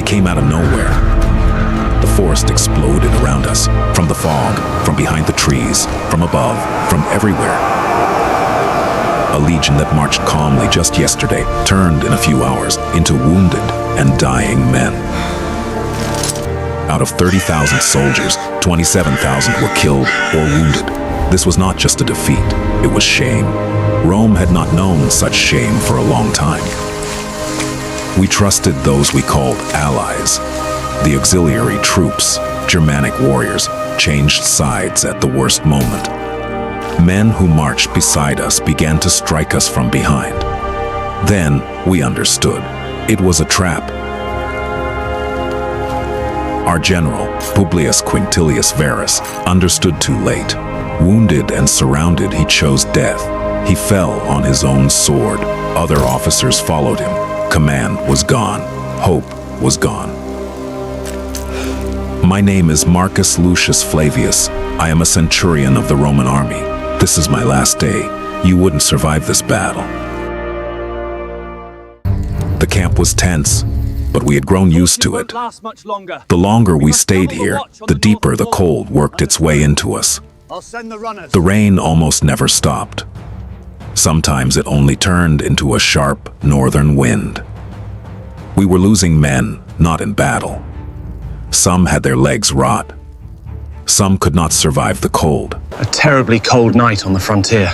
came out of nowhere. The forest exploded around us, from the fog, from behind the trees, from above, from everywhere. A legion that marched calmly just yesterday turned in a few hours into wounded and dying men. Out of 30,000 soldiers, 27,000 were killed or wounded. This was not just a defeat, it was shame. Rome had not known such shame for a long time. We trusted those we called allies. The auxiliary troops, Germanic warriors, changed sides at the worst moment. Men who marched beside us began to strike us from behind. Then we understood. It was a trap. Our general, Publius Quinctilius Varus, understood too late. Wounded and surrounded, he chose death. He fell on his own sword. Other officers followed him. Command was gone. Hope was gone. My name is Marcus Lucius Flavius. I am a centurion of the Roman army. This is my last day. You wouldn't survive this battle. The camp was tense, but we had grown used to it. The longer we stayed here, the deeper the cold worked its way into us. The rain almost never stopped. Sometimes it only turned into a sharp northern wind. We were losing men, not in battle. Some had their legs rot. Some could not survive the cold. A terribly cold night on the frontier.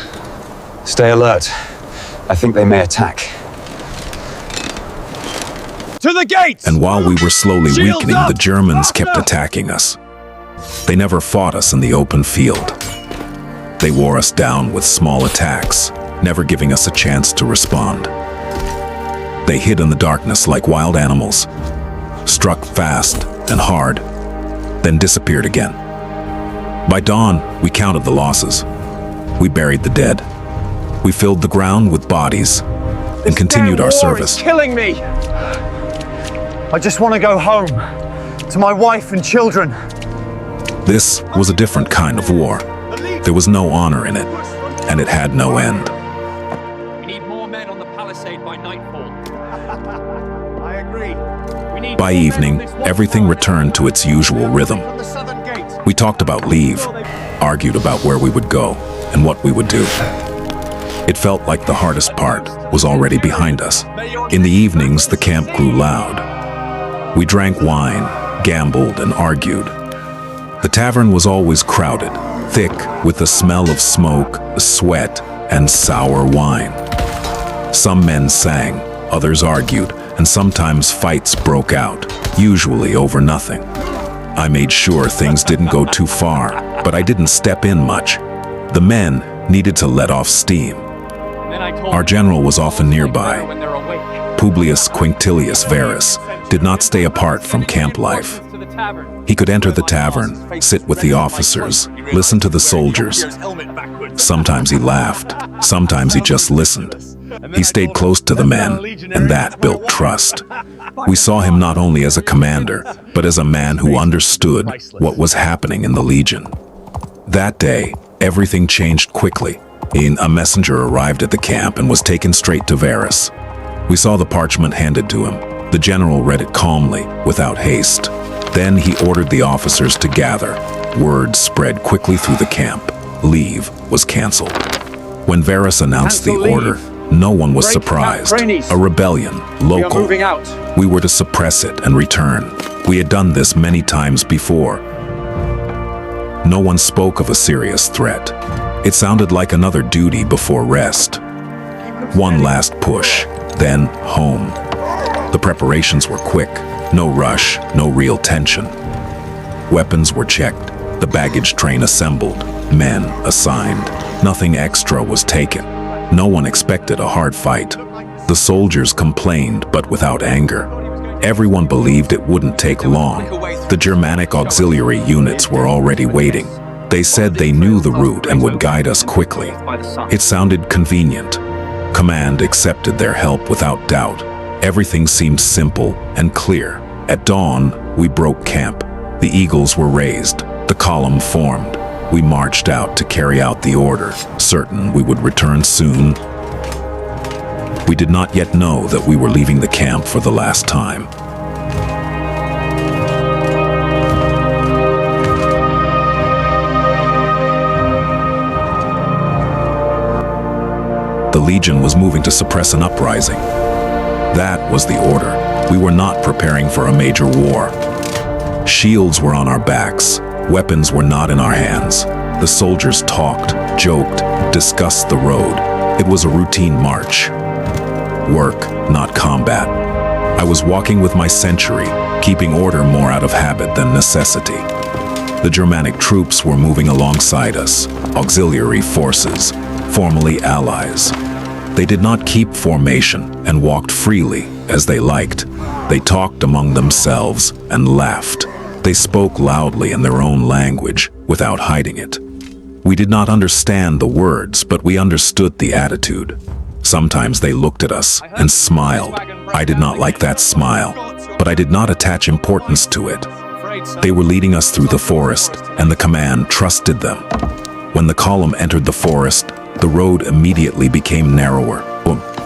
Stay alert. I think they may attack. To the gates! And while we were slowly weakening, the Germans kept attacking us. They never fought us in the open field. They wore us down with small attacks, never giving us a chance to respond. They hid in the darkness like wild animals, struck fast and hard, then disappeared again. By dawn, we counted the losses. We buried the dead. We filled the ground with bodies and continued our service. It's killing me! I just want to go home, to my wife and children. This was a different kind of war. There was no honor in it, and it had no end. We need more men on the palisade by nightfall. I agree. By evening, everything returned to its usual rhythm. We talked about leave, argued about where we would go and what we would do. It felt like the hardest part was already behind us. In the evenings, the camp grew loud. We drank wine, gambled, and argued. The tavern was always crowded, thick with the smell of smoke, sweat, and sour wine. Some men sang, others argued, and sometimes fights broke out, usually over nothing. I made sure things didn't go too far, but I didn't step in much. The men needed to let off steam. Our general was often nearby. Publius Quinctilius Varus did not stay apart from camp life. He could enter the tavern, sit with the officers, listen to the soldiers. Sometimes he laughed, sometimes he just listened. He stayed close to the men, and that built trust. We saw him not only as a commander, but as a man who understood what was happening in the legion. That day, everything changed quickly. A messenger arrived at the camp and was taken straight to Varus. We saw the parchment handed to him. The general read it calmly, without haste. Then he ordered the officers to gather. Word spread quickly through the camp. Leave was canceled. When Varus announced the order, no one was surprised. A rebellion, local. We were to suppress it and return. We had done this many times before. No one spoke of a serious threat. It sounded like another duty before rest. One last push, then home. The preparations were quick. No rush, no real tension. Weapons were checked, the baggage train assembled, men assigned. Nothing extra was taken. No one expected a hard fight. The soldiers complained, but without anger. Everyone believed it wouldn't take long. The Germanic auxiliary units were already waiting. They said they knew the route and would guide us quickly. It sounded convenient. Command accepted their help without doubt. Everything seemed simple and clear. At dawn, we broke camp. The eagles were raised. The column formed. We marched out to carry out the order, certain we would return soon. We did not yet know that we were leaving the camp for the last time. Legion was moving to suppress an uprising. That was the order. We were not preparing for a major war. Shields were on our backs. Weapons were not in our hands. The soldiers talked, joked, discussed the road. It was a routine march. Work, not combat. I was walking with my Century, keeping order more out of habit than necessity. The Germanic troops were moving alongside us, auxiliary forces, formerly allies. They did not keep formation and walked freely as they liked. They talked among themselves and laughed. They spoke loudly in their own language without hiding it. We did not understand the words, but we understood the attitude. Sometimes they looked at us and smiled. I did not like that smile, but I did not attach importance to it. They were leading us through the forest, and the command trusted them. When the column entered the forest, the road immediately became narrower.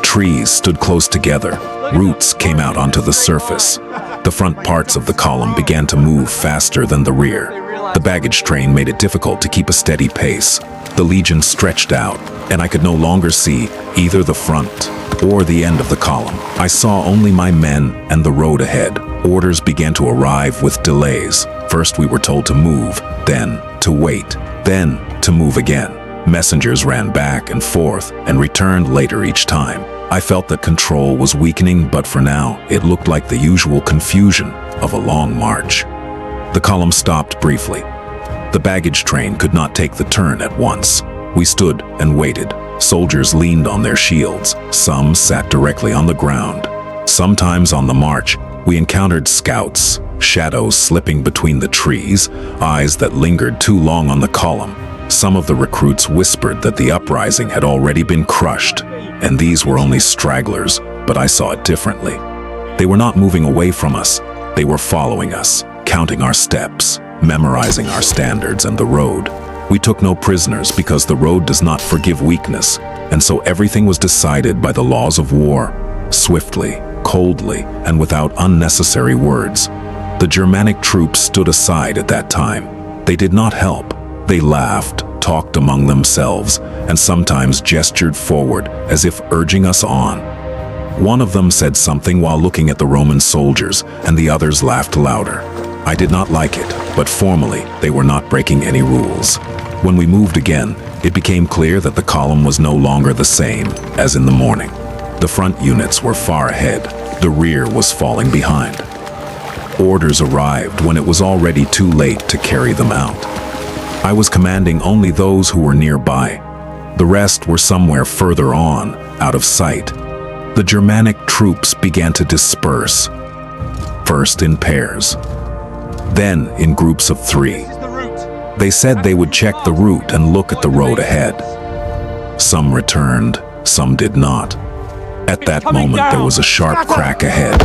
Trees stood close together. Roots came out onto the surface. The front parts of the column began to move faster than the rear. The baggage train made it difficult to keep a steady pace. The Legion stretched out, and I could no longer see either the front or the end of the column. I saw only my men and the road ahead. Orders began to arrive with delays. First we were told to move, then to wait, then to move again. Messengers ran back and forth and returned later each time. I felt that control was weakening, but for now, it looked like the usual confusion of a long march. The column stopped briefly. The baggage train could not take the turn at once. We stood and waited. Soldiers leaned on their shields. Some sat directly on the ground. Sometimes on the march, we encountered scouts, shadows slipping between the trees, eyes that lingered too long on the column. Some of the recruits whispered that the uprising had already been crushed, and these were only stragglers, but I saw it differently. They were not moving away from us. They were following us, counting our steps, memorizing our standards and the road. We took no prisoners because the road does not forgive weakness, and so everything was decided by the laws of war, swiftly, coldly, and without unnecessary words. The Germanic troops stood aside at that time. They did not help. They laughed, talked among themselves, and sometimes gestured forward as if urging us on. One of them said something while looking at the Roman soldiers, and the others laughed louder. I did not like it, but formally, they were not breaking any rules. When we moved again, it became clear that the column was no longer the same as in the morning. The front units were far ahead. The rear was falling behind. Orders arrived when it was already too late to carry them out. I was commanding only those who were nearby. The rest were somewhere further on, out of sight. The Germanic troops began to disperse, first in pairs, then in groups of 3. They said they would check the route and look at the road ahead. Some returned, some did not. At that moment, there was a sharp crack ahead.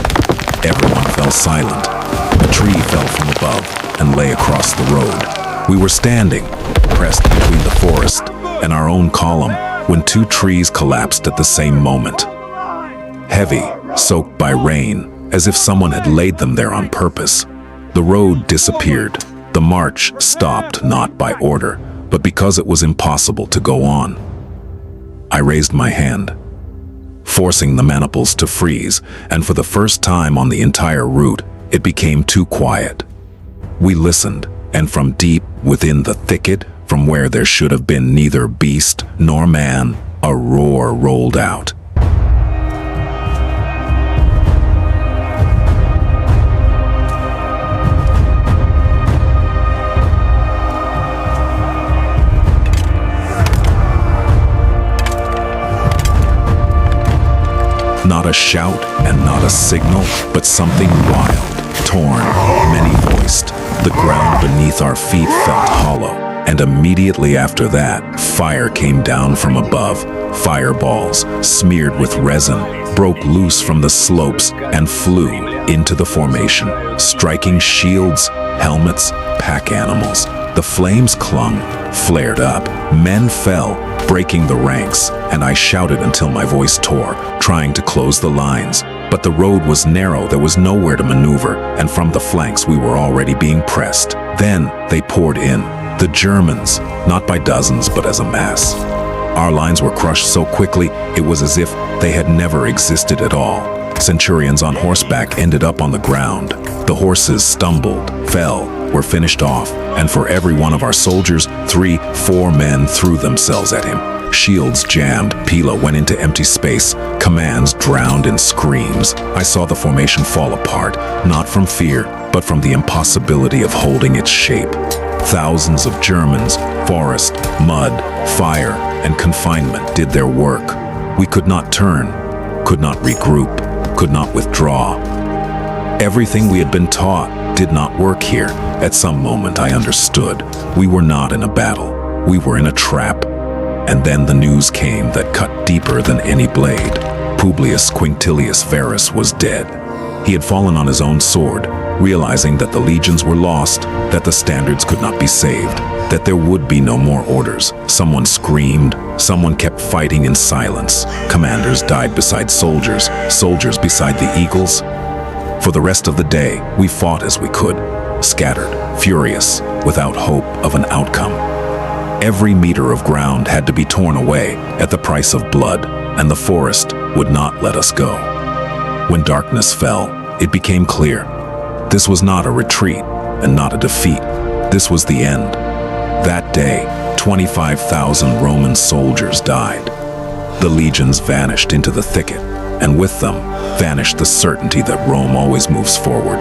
Everyone fell silent. A tree fell from above and lay across the road. We were standing, pressed between the forest and our own column, when 2 trees collapsed at the same moment. Heavy, soaked by rain, as if someone had laid them there on purpose. The road disappeared. The march stopped not by order, but because it was impossible to go on. I raised my hand, forcing the maniples to freeze, and for the first time on the entire route, it became too quiet. We listened, and from deep within the thicket, from where there should have been neither beast nor man, a roar rolled out. Not a shout and not a signal, but something wild, torn, many-voiced. The ground beneath our feet felt hollow, and immediately after that, fire came down from above. Fireballs, smeared with resin, broke loose from the slopes and flew into the formation, striking shields, helmets, pack animals. The flames clung, flared up, men fell, breaking the ranks, and I shouted until my voice tore, trying to close the lines. But the road was narrow, there was nowhere to maneuver, and from the flanks we were already being pressed. Then they poured in, the Germans, not by dozens but as a mass. Our lines were crushed so quickly, it was as if they had never existed at all. Centurions on horseback ended up on the ground. The horses stumbled, fell, were finished off, and for every one of our soldiers, 3-4 men threw themselves at him. Shields jammed, Pila went into empty space, commands drowned in screams. I saw the formation fall apart, not from fear, but from the impossibility of holding its shape. Thousands of Germans, forest, mud, fire, and confinement did their work. We could not turn, could not regroup, could not withdraw. Everything we had been taught did not work here. At some moment I understood. We were not in a battle. We were in a trap. And then the news came that cut deeper than any blade. Publius Quinctilius Varus was dead. He had fallen on his own sword, realizing that the legions were lost, that the standards could not be saved, that there would be no more orders. Someone screamed, someone kept fighting in silence. Commanders died beside soldiers, soldiers beside the eagles. For the rest of the day, we fought as we could, scattered, furious, without hope of an outcome. Every meter of ground had to be torn away at the price of blood, and the forest would not let us go. When darkness fell, it became clear. This was not a retreat and not a defeat. This was the end. That day, 25,000 Roman soldiers died. The legions vanished into the thicket, and with them vanished the certainty that Rome always moves forward.